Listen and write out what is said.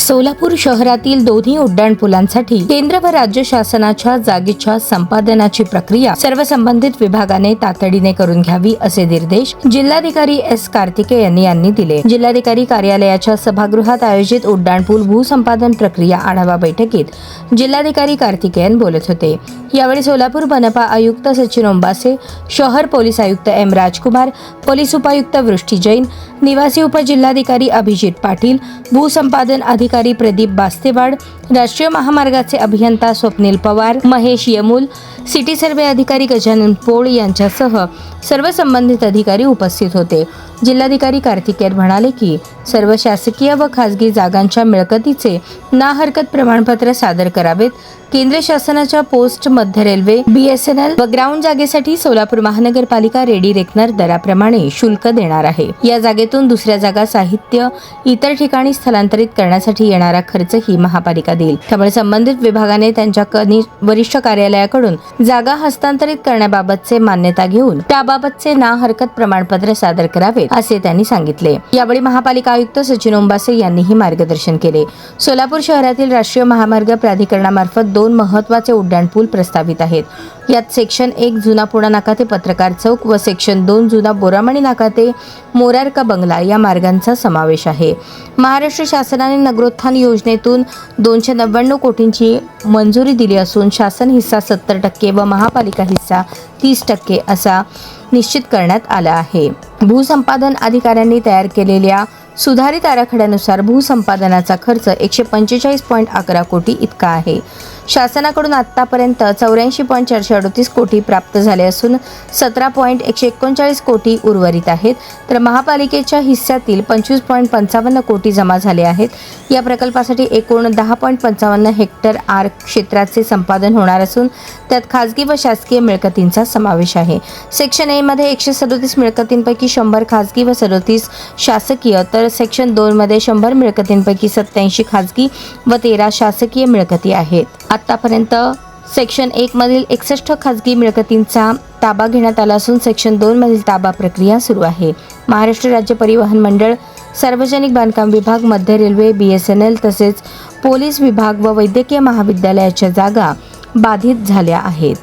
सोलापूर शहरातील दोन्ही उड्डाणपुलांसाठी केंद्र व राज्य शासनाच्या जागेच्या संपादनाची प्रक्रिया सर्व संबंधित विभागाने तातडीने करून घ्यावी असे निर्देश जिल्हाधिकारी एस कार्तिकेयन यांनी दिले। जिल्हाधिकारी कार्यालयाच्या सभागृहात आयोजित उड्डाणपूल भूसंपादन प्रक्रिया आढावा बैठकीत जिल्हाधिकारी कार्तिकेयन बोलत होते। यावेळी सोलापूर मनपा आयुक्त सचिन ओंबासे, शहर पोलीस आयुक्त एम राजकुमार, पोलीस उपायुक्त वृष्टी जैन, निवासी उपजिल्हाधिकारी अभिजित पाटील, भूसंपादन अधिकारी प्रदीप बास्तेवाड, राष्ट्रीय महामार्गाचे अभियंता स्वप्नील पवार, महेश यमुल, सिटी सर्वे अधिकारी गजानन पोळ यांच्यासह सर्व संबंधित अधिकारी उपस्थित होते। जिल्हाधिकारी कार्तिकेयन म्हणाले की सर्व शासकीय व खासगी जागांच्या मिळकतीचे ना हरकत प्रमाणपत्र सादर करावेत। केंद्र शासनाच्या पोस्ट, मध्य रेल्वे, BSNL व ग्राउंड जागेसाठी सोलापूर महानगरपालिका रेडी रेकनर दराप्रमाणे शुल्क देणार आहे। या जागेतून दुसऱ्या जागा, साहित्य इतर ठिकाणी स्थलांतरित करण्यासाठी येणारा खर्च ही महापालिका देईल। त्यामुळे संबंधित विभागाने त्यांच्या वरिष्ठ कार्यालयाकडून जागा हस्तांतरित करण्याबाबतचे मान्यता घेऊन त्याबाबतचे ना हरकत प्रमाणपत्र सादर करावे असे त्यांनी सांगितले। यावेळी महापालिका आयुक्त सचिन ओंबासे यांनीही मार्गदर्शन केले। सोलापूर शहरातील राष्ट्रीय महामार्ग प्राधिकरणामार्फत 2 महत्त्वाचे उड्डाणपूल प्रस्तावित आहेत। यात सेक्शन 1 जुना पुणा नाका ते पत्रकार चौक व सेक्शन 2 जुना बोरामणी नाका ते मोरारका बंगला या मार्गांचा समावेश आहे। महाराष्ट्र शासनाने नगरोत्थान योजनेतून 299 कोटींची मंजुरी दिली असून शासन हिस्सा 70% व महापालिका हिस्सा 30% असा निश्चित करण्यात आला आहे। भूसंपादन अधिकाऱ्यांनी तयार केलेल्या सुधारित आराखड्यानुसार भूसंपादनाचा खर्च 145.11 कोटी इतका आहे। शासनाकडून आतापर्यंत 84.438 कोटी प्राप्त झाले असून 17.139 कोटी उर्वरित आहेत, तर महापालिकेच्या हिस्स्यातील 25.55 कोटी जमा झाले आहेत। या प्रकल्पासाठी एकूण 10.55 हेक्टर आर क्षेत्राचे संपादन होणार असून त्यात खासगी व शासकीय मिळकतींचा समावेश आहे। सेक्शन ए मध्ये 137 मिळकतींपैकी 100 खासगी व 37 शासकीय, तर सेक्शन 2 मध्ये 100 मिळकतींपैकी 87 खासगी व 13 शासकीय मिळकती आहेत। आतापर्यंत सेक्शन 1 मधील 61 खासगी मिळकतींचा ताबा घेण्यात आला असून सेक्शन 2 मधील ताबा प्रक्रिया सुरू आहे। महाराष्ट्र राज्य परिवहन मंडळ, सार्वजनिक बांधकाम विभाग, मध्य रेल्वे, BSNL तसेच पोलीस विभाग व वैद्यकीय महाविद्यालयाच्या जागा बाधित झाल्या आहेत।